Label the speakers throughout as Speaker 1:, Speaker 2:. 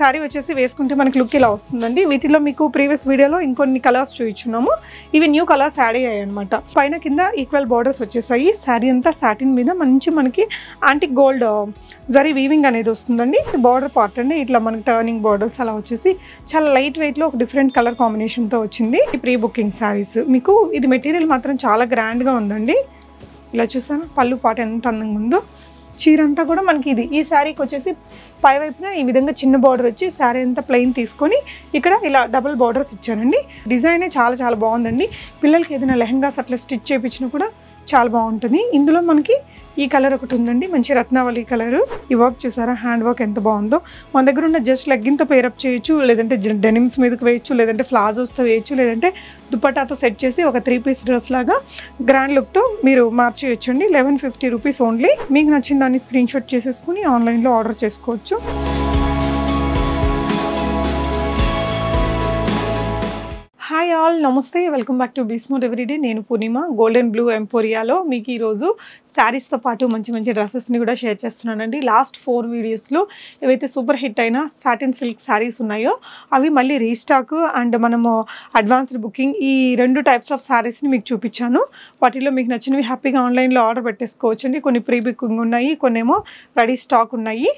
Speaker 1: Sorry వచ్చేసి వేసుకుంటే మనకి లుక్ ఇలా వస్తుందండి. వీటిలో మీకు ప్రీవియస్ వీడియోలో ఇంకొన్ని కలర్స్ చూపించున్నాము. ఇవి న్యూ కలర్స్ యాడ్ అయ్యాయి అనమాట. పైన కింద ఈక్వల్ బార్డర్స్ వచ్చేసాయి. శారీ అంతా సాటిన్ మీద మనకి యాంటిక్ గోల్డ్ జరీ వీవింగ్ అనేది వస్తుందండి. బార్డర్ పార్ట్ అండి ఇట్లా మనకి టర్నింగ్ బార్డర్స్ అలా వచ్చేసి చాలా లైట్ వెయిట్లో ఒక డిఫరెంట్ కలర్ కాంబినేషన్తో వచ్చింది. ప్రీ బుకింగ్ శారీస్ మీకు ఇది మెటీరియల్ మాత్రం చాలా గ్రాండ్గా ఉందండి. ఇలా చూసాను పళ్ళు పాట ఎంత అందంగా ఉందో. చీర అంతా కూడా మనకి ఈ శారీకి వచ్చేసి పై వైపున ఈ విధంగా చిన్న బార్డర్ వచ్చి శారీ అంతా ప్లెయిన్ తీసుకొని ఇక్కడ ఇలా డబుల్ బార్డర్స్ ఇచ్చారండి. డిజైనే చాలా బాగుందండి. పిల్లలకి ఏదైనా లెహంగాస్ అట్లా స్టిచ్ చేయించినా కూడా చాలా బాగుంటుంది. ఇందులో మనకి ఈ కలర్ ఒకటి ఉందండి, మంచి రత్నావళి కలర్. ఈ వర్క్ చూసారా, హ్యాండ్ వర్క్ ఎంత బాగుందో. మన దగ్గర ఉన్న జస్ట్ లెగ్గిన్తో పేరప్ చేయొచ్చు, లేదంటే డెనిమ్స్ మీదకి వేయచ్చు, లేదంటే ప్లాజోస్తో వేయచ్చు, లేదంటే దుపట్టాతో సెట్ చేసి ఒక 3 పీస్ డ్రెస్ లాగా గ్రాండ్ లుక్తో మీరు మార్చేయచ్చు అండి. 1150 రూపీస్ ఓన్లీ. మీకు నచ్చిన దాన్ని స్క్రీన్ షాట్ చేసేసుకుని ఆన్లైన్లో ఆర్డర్ చేసుకోవచ్చు. హాయ్ ఆల్, నమస్తే, వెల్కమ్ బ్యాక్ టు బీస్మోర్ ఎవ్రీడే. నేను పూర్ణిమ. గోల్డెన్ బ్లూ ఎంపోరియాలో మీకు ఈరోజు శారీస్తో పాటు మంచి డ్రెస్సెస్ని కూడా షేర్ చేస్తున్నానండి. లాస్ట్ 4 వీడియోస్లో ఏవైతే సూపర్ హిట్ అయిన సాటిన్ సిల్క్ శారీస్ ఉన్నాయో అవి మళ్ళీ రీస్టాక్ అండ్ మనము అడ్వాన్స్డ్ బుకింగ్ ఈ 2 టైప్స్ ఆఫ్ శారీస్ని మీకు చూపించాను. వాటిలో మీకు నచ్చినవి హ్యాపీగా ఆన్లైన్లో ఆర్డర్ పెట్టేసుకోవచ్చండి. కొన్ని ప్రీ బుకింగ్ ఉన్నాయి, కొన్నేమో రెడీ స్టాక్ ఉన్నాయి.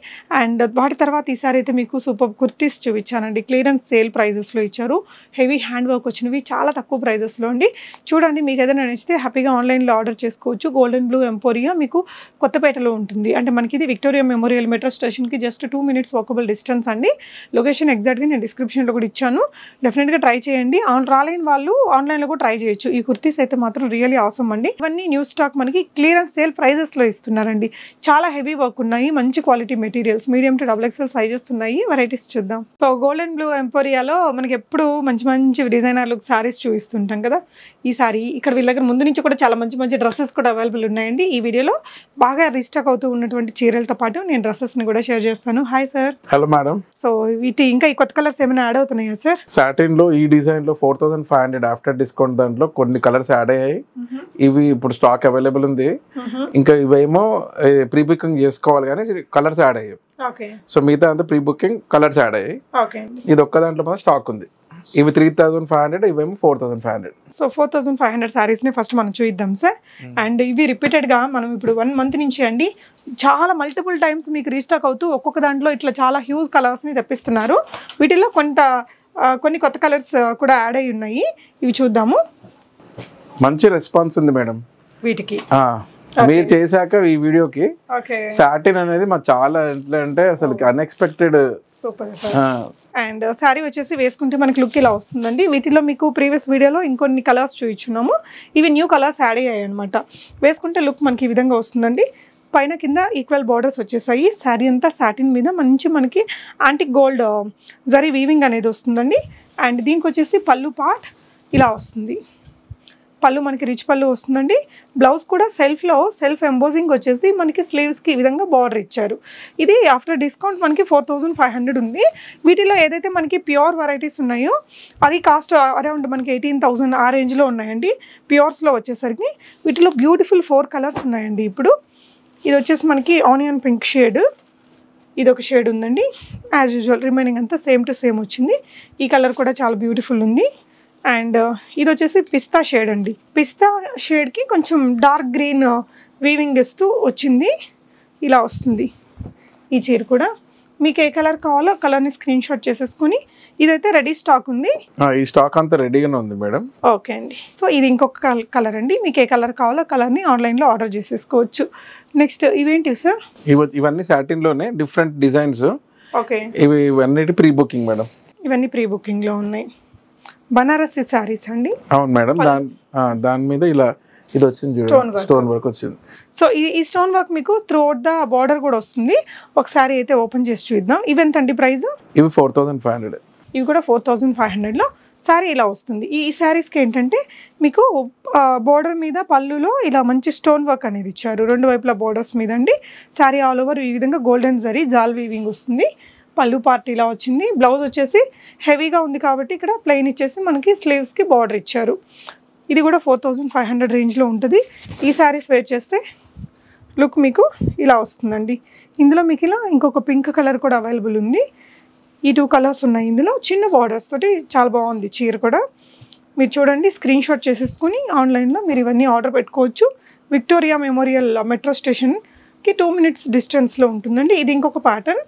Speaker 1: అండ్ వాటి తర్వాత ఈసారి అయితే మీకు సూపర్ కుర్తీస్ చూపించానండి. క్లియరెన్స్ సేల్ ప్రైజెస్లో ఇచ్చారు. హెవీ హ్యాండ్ వర్క్ వచ్చినవి చాలా తక్కువ ప్రైజెస్లో అండి. చూడండి, మీకు ఏదైనా నచ్చితే హ్యాపీగా ఆన్లైన్లో ఆర్డర్ చేసుకోవచ్చు. గోల్డెన్ బ్లూ ఎంపోరియా మీకు కొత్తపేటలో ఉంటుంది. అంటే మనకి ఇది విక్టోరియా మెమోరియల్ మెట్రో స్టేషన్కి జస్ట్ 2 minutes వాకబుల్ డిస్టెన్స్ అండి. లొకేషన్ ఎగ్జాక్ట్గా నేను డిస్క్రిప్షన్లో కూడా ఇచ్చాను. డెఫినెట్గా ట్రై చేయండి. రాలేని వాళ్ళు ఆన్లైన్లో కూడా ట్రై చేయొచ్చు. ఈ కుర్తీస్ అయితే మాత్రం రియల్లీ అవసరం అండి. ఇవన్నీ న్యూ స్టాక్ మనకి క్లియరెన్స్ సేల్ ప్రైజెస్లో ఇస్తున్నారండి. చాలా హెవీ వర్క్ ఉన్నాయి, మంచి quality materials, medium to XXL sizes ఉన్నాయి. వెరైటీస్ చూద్దాం. సో గోల్డెన్ బ్లూ ఎంపోరియాలో మనకి ఎప్పుడు మంచి డిజైనర్ లుక్ సారీస్ చూపిస్తుంటాం కదా. ఈ సారీ ఇక్కడ వీళ్ళ దగ్గర ముందు నుంచి కూడా చాలా మంచి డ్రెస్సెస్ కూడా అవైలబుల్ ఉన్నాయండి. ఈ వీడియోలో బాగా రీస్టాక్ అవుతూ ఉన్నటువంటి చీరలతో పాటు నేను డ్రెస్సెస్ని కూడా షేర్ చేస్తాను. Hi sir.
Speaker 2: Hello madam.
Speaker 1: So వీటి ఇంకా ఈ కొత్త కలర్స్ ఏమైనా యాడ్ అవుతున్నాయా సార్?
Speaker 2: సాటిన్ లో ఈ డిజైన్ లో 4500 ఆఫ్టర్ డిస్కౌంట్ దాంట్లో కొన్ని కలర్స్ యాడ్ అయ్యాయి. ఇవి ఇప్పుడు స్టాక్ అవైలబుల్ ఉంది. ఇంకా ఇవేమో ప్రీ బుకింగ్ చేసుకోవాలి కానీ కలర్స్ యాడ్ అయ్యాయి. సో మిగతా అంతా ప్రీ బుకింగ్ కలర్స్ యాడ్ అయ్యాయి. ఇది ఒక్క దాంట్లో మాత్రం స్టాక్ ఉంది. ఇవి 3500, ఇవేమో 4500.
Speaker 1: సో 4500 శారీస్ని ఫస్ట్ మనం చూద్దాం సార్. అండ్ ఇవి రిపీటెడ్గా మనం ఇప్పుడు 1 month నుంచి అండి చాలా మల్టిపుల్ టైమ్స్ మీకు రీస్టాక్ అవుతూ ఒక్కొక్క దాంట్లో ఇట్లా చాలా హ్యూజ్ కలర్స్ని తెప్పిస్తున్నారు. వీటిలో కొన్ని కొత్త కలర్స్ కూడా యాడ్ అయి ఉన్నాయి. ఇవి చూద్దాము.
Speaker 2: మంచి రెస్పాన్స్ ఉంది మేడం వీటికి. మీరు చేశాక ఈ వీడియోకి సాటిన్ అనేది మాకు చాలా ఎట్లా అంటే అసలు unexpected.
Speaker 1: Super sir. And sari వచ్చేసి వేసుకుంటే మనకి లుక్ ఇలా వస్తుందండి. వీటిలో మీకు ప్రీవియస్ వీడియోలో ఇంకొన్ని కలర్స్ చూపించున్నాము. ఇవి న్యూ కలర్స్ యాడ్ అయ్యాయి అనమాట. వేసుకుంటే లుక్ మనకి ఈ విధంగా వస్తుందండి. పైన కింద ఈక్వల్ బార్డర్స్ వచ్చేసాయి. శారీ అంతా సాటిన్ మీద మనకి యాంటిక్ గోల్డ్ జరీ వీవింగ్ అనేది వస్తుందండి. అండ్ దీనికి వచ్చేసి పళ్ళు పార్ట్ ఇలా వస్తుంది. పళ్ళు మనకి రిచ్ పళ్ళు వస్తుందండి. బ్లౌజ్ కూడా సెల్ఫ్ ఎంబోజింగ్ వచ్చేసి మనకి స్లీవ్స్కి ఈ విధంగా బార్డర్ ఇచ్చారు. ఇది ఆఫ్టర్ డిస్కౌంట్ మనకి 4500 ఉంది. వీటిలో ఏదైతే మనకి ప్యూర్ వెరైటీస్ ఉన్నాయో అది కాస్ట్ అరౌండ్ మనకి 18,000 ఆ రేంజ్లో ఉన్నాయండి. ప్యూర్స్లో వచ్చేసరికి వీటిలో బ్యూటిఫుల్ 4 కలర్స్ ఉన్నాయండి. ఇప్పుడు ఇది వచ్చేసి మనకి ఆనియన్ పింక్ షేడ్, ఇది ఒక షేడ్ ఉందండి. యాజ్ యూజువల్ రిమైనింగ్ అంతా సేమ్ టు సేమ్ వచ్చింది. ఈ కలర్ కూడా చాలా బ్యూటిఫుల్ ఉంది. అండ్ ఇది వచ్చేసి పిస్తా షేడ్ అండి. పిస్తా షేడ్కి కొంచెం డార్క్ గ్రీన్ వీవింగ్ ఇస్తూ వచ్చింది. ఇలా వస్తుంది ఈ చీర కూడా. మీకు ఏ కలర్ కావాలో కలర్ని స్క్రీన్ షాట్ చేసేసుకుని, ఇదైతే రెడీ స్టాక్ ఉంది. ఈ స్టాక్ అంతా రెడీగానే ఉంది మేడం. ఓకే అండి. సో ఇది ఇంకొక కలర్ అండి. మీకు ఏ కలర్ కావాలో కలర్ని ఆన్లైన్లో ఆర్డర్ చేసేసుకోవచ్చు. నెక్స్ట్ ఇవేంటివి సార్?
Speaker 2: ఇవన్నీ సాటిన్లోనే డిఫరెంట్ డిజైన్స్.
Speaker 1: ఓకే.
Speaker 2: ఇవన్నీ ప్రీ బుకింగ్ మేడం. ఇవన్నీ
Speaker 1: ప్రీ బుకింగ్లో ఉన్నాయి. బనారసి సారీస్ అండి.
Speaker 2: అవును మేడం. దాని మీద ఇలా ఇది వచ్చింది, స్టోన్ వర్క్ వచ్చింది.
Speaker 1: సో ఈ స్టోన్ వర్క్ మీకు త్రూ అవుట్ ద బార్డర్ కూడా వస్తుంది. ఒకసారి అయితే ఓపెన్ చేసి చూద్దాం. ఇవి ఎంత అండి ప్రైస్?
Speaker 2: ఇవి 4500.
Speaker 1: ఇవి కూడా 4500లో శారీ ఇలా వస్తుంది. ఈ శారీస్కి ఏంటంటే మీకు బార్డర్ మీద పళ్ళులో ఇలా మంచి స్టోన్ వర్క్ అనేది ఇచ్చారు. 2 వైపుల బార్డర్స్ మీద అండి. శారీ ఆల్ ఓవర్ ఈ విధంగా గోల్డెన్ జరీ జాల్ వీవింగ్ వస్తుంది. పళ్ళు పార్ట్ ఇలా వచ్చింది. బ్లౌజ్ వచ్చేసి హెవీగా ఉంది కాబట్టి ఇక్కడ ప్లెయిన్ ఇచ్చేసి మనకి స్లీవ్స్కి బార్డర్ ఇచ్చారు. ఇది కూడా 4500 రేంజ్లో ఉంటుంది. ఈ శారీస్ వేర్ చేస్తే లుక్ మీకు ఇలా వస్తుందండి. ఇందులో మీకు ఇలా ఇంకొక పింక్ కలర్ కూడా అవైలబుల్ ఉంది. ఈ 2 కలర్స్ ఉన్నాయి ఇందులో. చిన్న బార్డర్స్ తోటి చాలా బాగుంది చీర కూడా. మీరు చూడండి, స్క్రీన్ షాట్ చేసేసుకుని ఆన్లైన్లో మీరు ఇవన్నీ ఆర్డర్ పెట్టుకోవచ్చు. విక్టోరియా మెమోరియల్ మెట్రో స్టేషన్కి 2 minutes డిస్టెన్స్లో ఉంటుందండి. ఇది ఇంకొక ప్యాటర్న్,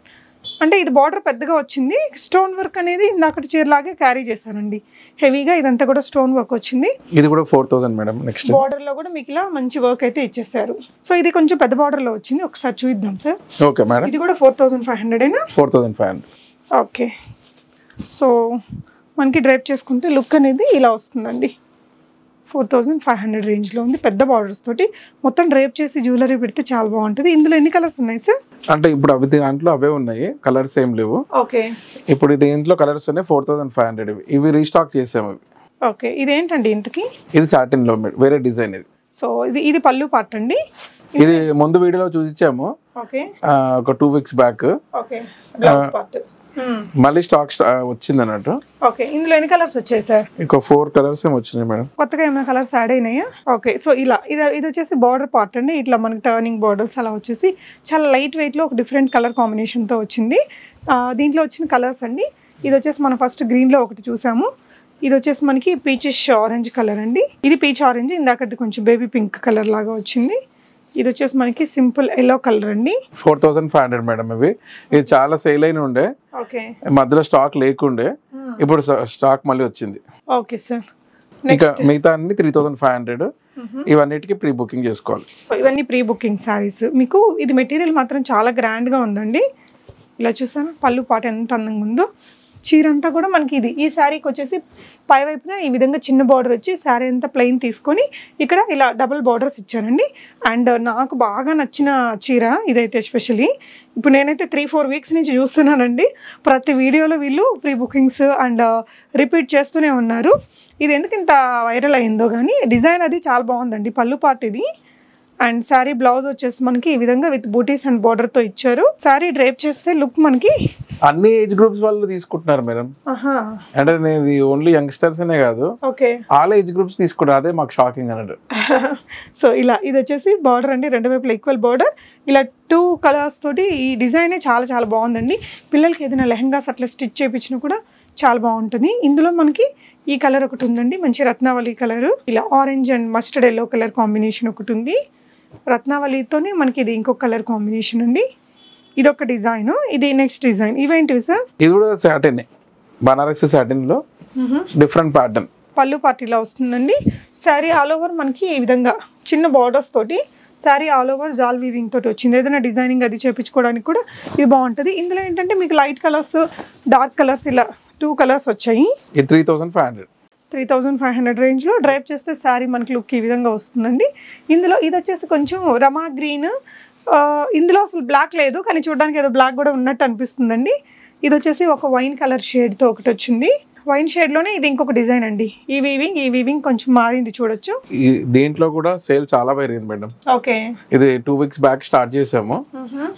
Speaker 1: అంటే ఇది బార్డర్ పెద్దగా వచ్చింది. స్టోన్ వర్క్ అనేది ఇందాకటి చీరలాగే క్యారీ చేశానండి హెవీగా. ఇదంతా కూడా స్టోన్ వర్క్ వచ్చింది.
Speaker 2: ఇది కూడా 4000 మేడం. నెక్స్ట్
Speaker 1: బార్డర్లో కూడా మీకు ఇలా మంచి వర్క్ అయితే ఇచ్చేసారు. సో ఇది కొంచెం పెద్ద బార్డర్లో వచ్చింది, ఒకసారి చూద్దాం సార్.
Speaker 2: Okay madam.
Speaker 1: ఇది కూడా 4500
Speaker 2: 4500.
Speaker 1: ఓకే. సో మనకి డ్రైప్ చేసుకుంటే లుక్ అనేది ఇలా వస్తుందండి. 4500 రేంజ్లో ఉంది, పెద్ద బార్డర్స్ తోటి. మొత్తం డ్రైప్ చేసి జ్యువెలరీ పెడితే చాలా బాగుంటుంది. ఇందులో ఎన్ని కలర్స్ ఉన్నాయి సార్?
Speaker 2: అంటే ఇప్పుడు అవి దాంట్లో అవే ఉన్నాయి, కలర్స్ ఏం లేవు.
Speaker 1: ఓకే.
Speaker 2: ఇప్పుడు దీంట్లో కలర్స్ ఉన్నాయి 4500. ఇవి రీస్టాక్ చేసాము.
Speaker 1: ఓకే. ఇదేంటండి ఇంతకి?
Speaker 2: ఇది సాటిన్ లో వేరే డిజైన్. ఇది
Speaker 1: సో ఇది పళ్ళు పార్ట్ అండి.
Speaker 2: ఇది ముందు వీడియోలో చూసిచ్చాము.
Speaker 1: ఓకే.
Speaker 2: ఒక 2 weeks back.
Speaker 1: Okay. Blouse part
Speaker 2: మళ్ళీ స్టాక్ వచ్చింది అన్నట్టు.
Speaker 1: ఓకే. ఇందులో ఎన్ని కలర్స్ వచ్చాయి సార్?
Speaker 2: ఇంకో 4 కలర్స్ ఏమి వచ్చినాయి మేడం.
Speaker 1: కొత్తగా ఏమైనా కలర్స్ యాడ్ అయినాయా? ఓకే. సో ఇది వచ్చేసి బార్డర్ పార్ట్ అండి. ఇట్లా మనకి టర్నింగ్ బార్డర్స్ అలా వచ్చేసి చాలా లైట్ వెయిట్లో ఒక డిఫరెంట్ కలర్ కాంబినేషన్తో వచ్చింది. దీంట్లో వచ్చిన కలర్స్ అండి. ఇది వచ్చేసి మనం ఫస్ట్ గ్రీన్లో ఒకటి చూసాము. ఇది వచ్చేసి మనకి పీచిష్ ఆరెంజ్ కలర్ అండి. ఇది పీచ్ ఆరెంజ్, ఇందాకది కొంచెం బేబీ పింక్ కలర్ లాగా వచ్చింది. ఇది వచ్చేసి మనకి సింపుల్ ఎల్లో కలర్ అండి.
Speaker 2: 4500 మేడం. ఇది చాలా సేల్ అయిన ఉండే, మధ్యలో స్టాక్ లేకుండే, ఇప్పుడు స్టాక్ మళ్ళీ వచ్చింది.
Speaker 1: Okay sir.
Speaker 2: ఇంకా మిగతా అన్ని 3500. ఇవన్నిటికి ప్రీ బుకింగ్ చేసుకోవాలి.
Speaker 1: సో ఇవన్నీ ప్రీ బుకింగ్ సారీస్. మీకు ఇది మెటీరియల్ మాత్రం చాలా గ్రాండ్గా ఉందండి. ఇలా చూసాను, పళ్ళు పాట ఎంత అందంగా ఉందో. చీర అంతా కూడా మనకి ఈ శారీకి వచ్చేసి పై వైపున ఈ విధంగా చిన్న బార్డర్ వచ్చి శారీ అంతా ప్లెయిన్ తీసుకొని ఇక్కడ ఇలా డబుల్ బార్డర్స్ ఇచ్చారండి. అండ్ నాకు బాగా నచ్చిన చీర ఇదైతే ఎస్పెషలీ. ఇప్పుడు నేనైతే 3-4 weeks నుంచి చూస్తున్నానండి. ప్రతి వీడియోలో వీళ్ళు ప్రీ బుకింగ్స్ అండ్ రిపీట్ చేస్తూనే ఉన్నారు. ఇది ఎందుకు ఇంత వైరల్ అయిందో కానీ డిజైన్ అది చాలా బాగుందండి. పళ్ళు పార్ట్ ఇది. అండ్ శారీ బ్లౌజ్ వచ్చేసి మనకి ఈ విధంగా విత్ బూటీస్ అండ్ బార్డర్ తో ఇచ్చారు. శారీ డ్రైప్ చేస్తే లుక్ మనకి
Speaker 2: అన్ని ఏజ్ గ్రూప్స్ వాళ్ళు తీసుకుంటున్నారు మేడం. అంటే ఇది ఓన్లీ యంగ్స్టర్స్ అనే కాదు, ఆల్ ఏజ్ గ్రూప్స్ తీసుకుంటారు. అదే మాకు షాకింగ్ అన్నట్టు.
Speaker 1: సో ఇది వచ్చేసి బార్డర్ అండి, రెండు వైపులా ఈక్వల్ బార్డర్. ఇలా 2 కలర్స్ తోటి ఈ డిజైన్ చాలా చాలా బాగుందండి. పిల్లలకి ఏదైనా లెహంగాస్ అట్లా స్టిచ్ చేయించినా కూడా చాలా బాగుంటుంది. ఇందులో మనకి ఈ కలర్ ఒకటి ఉందండి, మంచి రత్నావళి కలర్. ఇలా orange and mustard yellow colour combination ఒకటి ఉంది. రత్నావళితోనే మనకి ఇది ఇంకొక కలర్ కాంబినేషన్ అండి. ఇది ఒక డిజైన్, ఇది నెక్స్ట్ డిజైన్. ఇవేంటివి సార్?
Speaker 2: ఇది కూడా సాటిన్, బనారసి సాటిన్ లో డిఫరెంట్ ప్యాటర్న్.
Speaker 1: పళ్ళు పార్టీలా వస్తుందండి. శారీ ఆల్ ఓవర్ మనకి ఈ విధంగా చిన్న బార్డర్స్ తోటి శారీ ఆల్ ఓవర్ జాల్ వీవింగ్ తోటి వచ్చింది. ఏదైనా డిజైనింగ్ అది చేయించుకోవడానికి కూడా ఇది బాగుంటుంది. ఇందులో ఏంటంటే మీకు లైట్ కలర్స్, డార్క్ కలర్స్, ఇలా 2 కలర్స్ వచ్చాయి. 3500 రేంజ్లో డ్రైప్ చేస్తే శారీ మనకి లుక్ ఈ విధంగా వస్తుందండి. ఇందులో ఇది వచ్చేసి కొంచెం రమా గ్రీన్. ఇందులో అసలు బ్లాక్ లేదు, కానీ చూడడానికి ఏదో బ్లాక్ కూడా ఉన్నట్టు అనిపిస్తుందండి. ఇది వచ్చేసి ఒక వైన్ కలర్ షేడ్తో ఒకటి వచ్చింది. వైన్ షేడ్లోనే ఇది ఇంకొక డిజైన్ అండి. ఈ వీవింగ్ కొంచెం మారింది చూడొచ్చు.
Speaker 2: దీంట్లో కూడా సేల్ చాలా పెరిగింది మేడం.
Speaker 1: ఓకే.
Speaker 2: ఇది 2 weeks బ్యాక్ స్టార్ట్ చేసాము.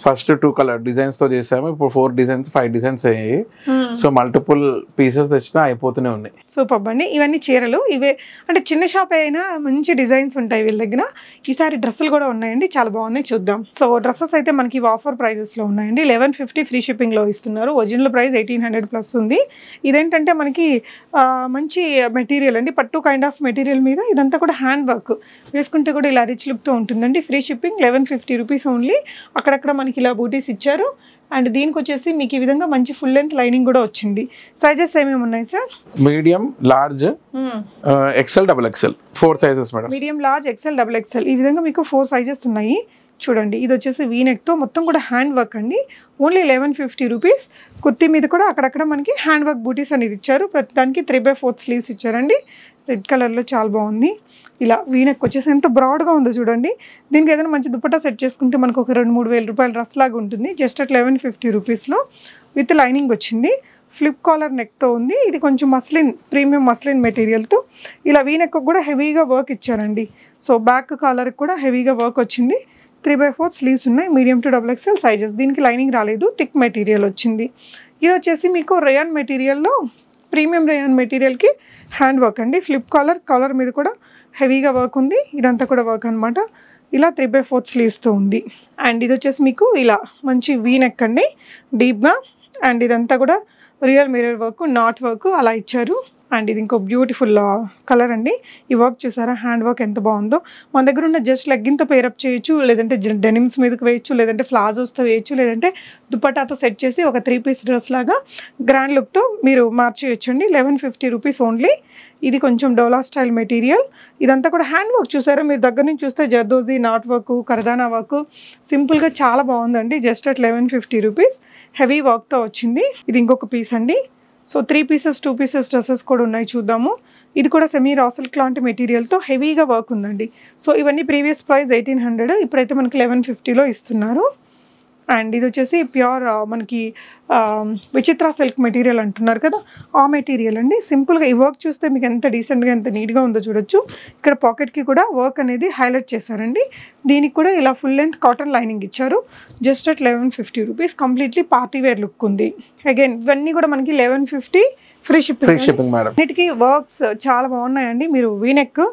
Speaker 2: ఫస్ట్ 2 కలర్ డిజైన్స్ తో చేసాము. ఇప్పుడు 4 డిజైన్స్ 5 డిజైన్స్ అయ్యాయి. సో మల్టిపుల్ పీసెస్ తెచ్చినా అయిపోతూనే ఉన్నాయి.
Speaker 1: సూపర్ అండి. ఇవన్నీ చీరలు. ఇవే అంటే చిన్న షాప్ అయినా మంచి డిజైన్స్ ఉంటాయి వీళ్ళ దగ్గర. ఈసారి డ్రెస్సులు కూడా ఉన్నాయండి, చాలా బాగున్నాయి, చూద్దాం. సో డ్రెస్సెస్ అయితే మనకి ఆఫర్ ప్రైజెస్ లో ఉన్నాయండి. 1150 ఫ్రీ షిప్పింగ్ లో ఇస్తున్నారు. ఒరిజినల్ ప్రైస్ 1800+ ఉంది. ఇదేంటంటే మనకి మంచి మెటీరియల్ అండి, పట్టు కైండ్ ఆఫ్ మెటీరియల్ మీద. ఇదంతా కూడా హ్యాండ్ వర్క్, వేసుకుంటే కూడా ఇలా రిచ్ లుక్తో ఉంటుందండి. Free shipping 1150 rupees only. అక్కడక్కడ మనకి ఇలా బూటీస్ ఇచ్చారు. అండ్ దీనికి వచ్చేసి మీకు ఈ విధంగా మంచి ఫుల్ లెంత్ లైనింగ్ కూడా వచ్చింది. సైజెస్ ఏమేమి ఉన్నాయి sir?
Speaker 2: Medium, large, XL, XXL 4 sizes madam.
Speaker 1: Medium, large, XL, XXL ఈ విధంగా మీకు 4 సైజెస్ ఉన్నాయి. చూడండి, ఇది వచ్చేసి వీనెక్తో మొత్తం కూడా హ్యాండ్ వర్క్ అండి. Only 1150 rupees. కుర్తీ మీద కూడా అక్కడక్కడ మనకి హ్యాండ్ వర్క్ బూటీస్ అనేది ఇచ్చారు. ప్రతిదానికి 3/4 స్లీవ్స్ ఇచ్చారండి. రెడ్ కలర్లో చాలా బాగుంది. ఇలా వీనెక్ వచ్చేసి ఎంత బ్రాడ్గా ఉందో చూడండి. దీనికి ఏదైనా మంచి దుపట్టా సెట్ చేసుకుంటే మనకు ఒక 2-3 వేల రూపాయల డ్రెస్ లాగా ఉంటుంది. జస్ట్ అట్ 1150 రూపీస్లో విత్ లైనింగ్ వచ్చింది. ఫ్లిప్ కాలర్ నెక్తో ఉంది. ఇది కొంచెం మస్లిన్, ప్రీమియం మస్లిన్ మెటీరియల్తో ఇలా వీనెక్ కూడా హెవీగా వర్క్ ఇచ్చారండి. సో బ్యాక్ కాలర్కి కూడా హెవీగా వర్క్ వచ్చింది. 3/4 స్లీవ్స్ ఉన్నాయి. Medium to XXL sizes. దీనికి లైనింగ్ రాలేదు, థిక్ మెటీరియల్ వచ్చింది. ఇది వచ్చేసి మీకు రేయాన్ మెటీరియల్లో, ప్రీమియం రేయాన్ మెటీరియల్కి హ్యాండ్ వర్క్ అండి. ఫ్లిప్ కాలర్ మీద కూడా హెవీగా వర్క్ ఉంది. ఇదంతా కూడా వర్క్ అనమాట. ఇలా 3/4 స్లీవ్స్తో ఉంది. అండ్ ఇది వచ్చేసి మీకు ఇలా మంచి వీ నెక్ అండి, డీప్గా. అండ్ ఇదంతా కూడా real mirror work, not work అలా ఇచ్చారు. అండ్ ఇది ఇంకో బ్యూటిఫుల్ కలర్ అండి. ఈ వర్క్ చూసారా, హ్యాండ్ వర్క్ ఎంత బాగుందో. మన దగ్గర ఉన్న జస్ట్ లెగ్గిన్తో పేరప్ చేయొచ్చు, లేదంటే డెనిమ్స్ మీదకి వేయచ్చు, లేదంటే ప్లాజోస్తో వేయచ్చు, లేదంటే దుపట్టాతో సెట్ చేసి ఒక 3 పీస్ డ్రెస్ లాగా గ్రాండ్ లుక్తో మీరు మార్చేయచ్చు అండి. 1150 రూపీస్ ఓన్లీ. ఇది కొంచెం డోలా స్టైల్ మెటీరియల్. ఇదంతా కూడా హ్యాండ్ వర్క్ చూసారా, మీరు దగ్గర నుంచి చూస్తే జర్దోజీ, నాట్ వర్క్, కర్దానా వర్క్ సింపుల్గా చాలా బాగుందండి. జస్ట్ అట్ 1150 రూపీస్ హెవీ వర్క్తో వచ్చింది. ఇది ఇంకొక పీస్ అండి. సో 3 పీసెస్ 2 పీసెస్ డ్రెస్సెస్ కూడా ఉన్నాయి, చూద్దాము. ఇది కూడా సెమీ రా సిల్క్ లాంటి మెటీరియల్తో హెవీగా వర్క్ ఉందండి. సో ఇవన్నీ ప్రీవియస్ ప్రైస్ 1800, ఇప్పుడైతే మనకి 1150లో ఇస్తున్నారు. అండ్ ఇది వచ్చేసి ప్యూర్ మనకి విచిత్ర సిల్క్ మెటీరియల్ అంటున్నారు కదా, ఆ మెటీరియల్ అండి. సింపుల్గా ఈ వర్క్ చూస్తే మీకు ఎంత డీసెంట్గా ఎంత నీట్గా ఉందో చూడొచ్చు. ఇక్కడ పాకెట్కి కూడా వర్క్ అనేది హైలైట్ చేశారండి. దీనికి కూడా ఇలా ఫుల్ లెంత్ కాటన్ లైనింగ్ ఇచ్చారు. Just at 1150 rupees. Completely party wear look ఉంది. అగైన్ ఇవన్నీ కూడా మనకి 1150 ఫ్రీ షిప్పింగ్ మేడం. అన్నిటికీ వర్క్స్ చాలా బాగున్నాయండి. మీరు వీనెక్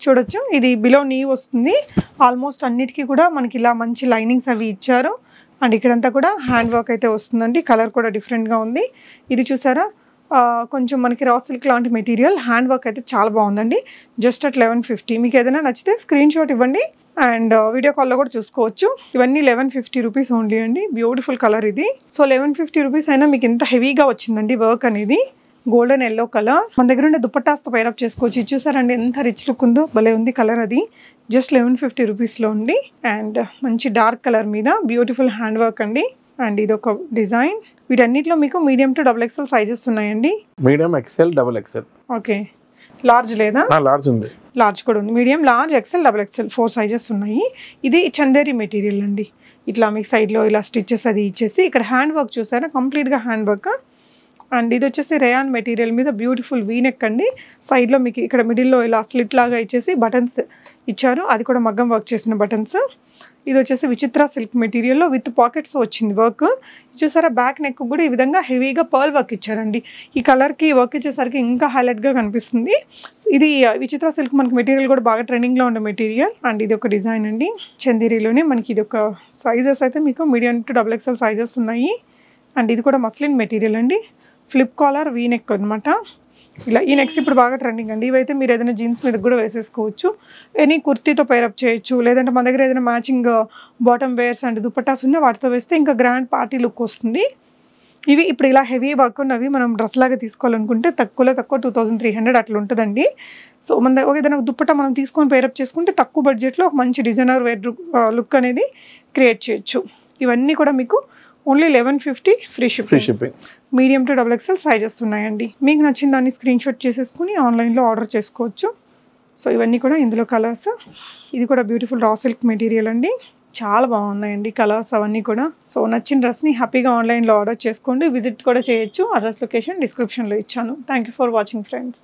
Speaker 1: చూడొచ్చు, ఇది బిలో నీ వస్తుంది. ఆల్మోస్ట్ అన్నిటికీ కూడా మనకి ఇలా మంచి లైనింగ్స్ అవి ఇచ్చారు. అండ్ ఇక్కడంతా కూడా హ్యాండ్ వర్క్ అయితే వస్తుందండి. కలర్ కూడా డిఫరెంట్గా ఉంది. ఇది చూసారా, కొంచెం మనకి రా సిల్క్ లాంటి మెటీరియల్, హ్యాండ్ వర్క్ అయితే చాలా బాగుందండి. Just at 1150. మీకు ఏదైనా నచ్చితే స్క్రీన్ షాట్ ఇవ్వండి అండ్ వీడియో కాల్లో కూడా చూసుకోవచ్చు. ఇవన్నీ 1150 రూపీస్ ఓన్లీ అండి. బ్యూటిఫుల్ కలర్ ఇది. సో 1150 రూపీస్ అయినా మీకు ఇంత హెవీగా వచ్చిందండి వర్క్ అనేది. Golden yellow colour. మన దగ్గర ఉండే దుపట్టాస్తో పైరప్ చేసుకోవచ్చు. ఇది చూసారండి ఎంత రిచ్ లుక్ ఉందో, భలే ఉంది కలర్ అది. జస్ట్ 1150 రూపీస్లో ఉంది. అండ్ మంచి డార్క్ కలర్ మీద బ్యూటిఫుల్ హ్యాండ్ వర్క్ అండి. అండ్ ఇది ఒక డిజైన్. వీటన్నిటిలో మీకు మీడియం టు XXL సైజెస్ ఉన్నాయండి.
Speaker 2: Medium, XL, XXL.
Speaker 1: Okay, large లేదా?
Speaker 2: లార్జ్ ఉంది.
Speaker 1: లార్జ్ కూడా ఉంది. Medium, large, XL, XXL 4 sizes ఉన్నాయి. ఇది చందేరి మెటీరియల్ అండి. ఇట్లా మీకు సైడ్లో ఇలా స్టిచెస్ అది ఇచ్చేసి, ఇక్కడ హ్యాండ్ వర్క్ చూసారా, కంప్లీట్గా హ్యాండ్ వర్క్. అండ్ ఇది వచ్చేసి రేయాన్ మెటీరియల్ మీద బ్యూటిఫుల్ వీనెక్ అండి. సైడ్లో మీకు ఇక్కడ మిడిల్లో ఇలా స్లిట్ లాగా ఇచ్చేసి బటన్స్ ఇచ్చారు. అది కూడా మగ్గం వర్క్ చేసిన బటన్స్. ఇది వచ్చేసి విచిత్ర సిల్క్ మెటీరియల్లో విత్ పాకెట్స్ వచ్చింది వర్క్. చూసారా, బ్యాక్ నెక్ కూడా ఈ విధంగా హెవీగా పర్ల్ వర్క్ ఇచ్చారండి. ఈ కలర్కి వర్క్ ఇచ్చేసరికి ఇంకా హైలైట్గా కనిపిస్తుంది. ఇది విచిత్ర సిల్క్ మనకి మెటీరియల్ కూడా బాగా ట్రెండింగ్లో ఉండే మెటీరియల్. అండ్ ఇది ఒక డిజైన్ అండి చందేరిలోనే. మనకి ఇది ఒక సైజెస్ అయితే మీకు మీడియం టు XXL సైజెస్ ఉన్నాయి. అండ్ ఇది కూడా మస్లిన్ మెటీరియల్ అండి. ఫ్లిప్ కాలర్ వీనెక్ అనమాట. ఇలా ఈ నెక్స్ట్ ఇప్పుడు బాగా ట్రెండింగ్ అండి. ఇవైతే మీరు ఏదైనా జీన్స్ మీద కూడా వేసేసుకోవచ్చు. ఎనీ కుర్తీతో పైరప్ చేయొచ్చు, లేదంటే మన దగ్గర ఏదైనా matching bottom wears and dupattas ఉన్న వాటితో వేస్తే ఇంకా గ్రాండ్ పార్టీ లుక్ వస్తుంది. ఇవి ఇప్పుడు ఇలా హెవీ వర్క్ ఉన్నవి మనం డ్రెస్ లాగా తీసుకోవాలనుకుంటే తక్కువ 2300 అట్లా ఉంటుందండి. సో మన దగ్గర ఏదైనా దుపట్టా మనం తీసుకొని పైరప్ చేసుకుంటే తక్కువ బడ్జెట్లో ఒక మంచి డిజైనర్ వేర్ లుక్ అనేది క్రియేట్ చేయొచ్చు. ఇవన్నీ కూడా మీకు only 1150 free shipping. Medium to XXL sizes ఉన్నాయండి. మీకు నచ్చిన దాన్ని స్క్రీన్ షాట్ చేసేసుకుని ఆన్లైన్లో ఆర్డర్ చేసుకోవచ్చు. సో ఇవన్నీ కూడా ఇందులో కలర్స్. ఇది కూడా బ్యూటిఫుల్ రా సిల్క్ మెటీరియల్ అండి. చాలా బాగున్నాయండి కలర్స్ అవన్నీ కూడా. సో నచ్చిన డ్రెస్ని హ్యాపీగా ఆన్లైన్లో ఆర్డర్ చేసుకోండి. విజిట్ కూడా చేయొచ్చు. అడ్రస్ లొకేషన్ డిస్క్రిప్షన్లో ఇచ్చాను. Thank you for watching friends.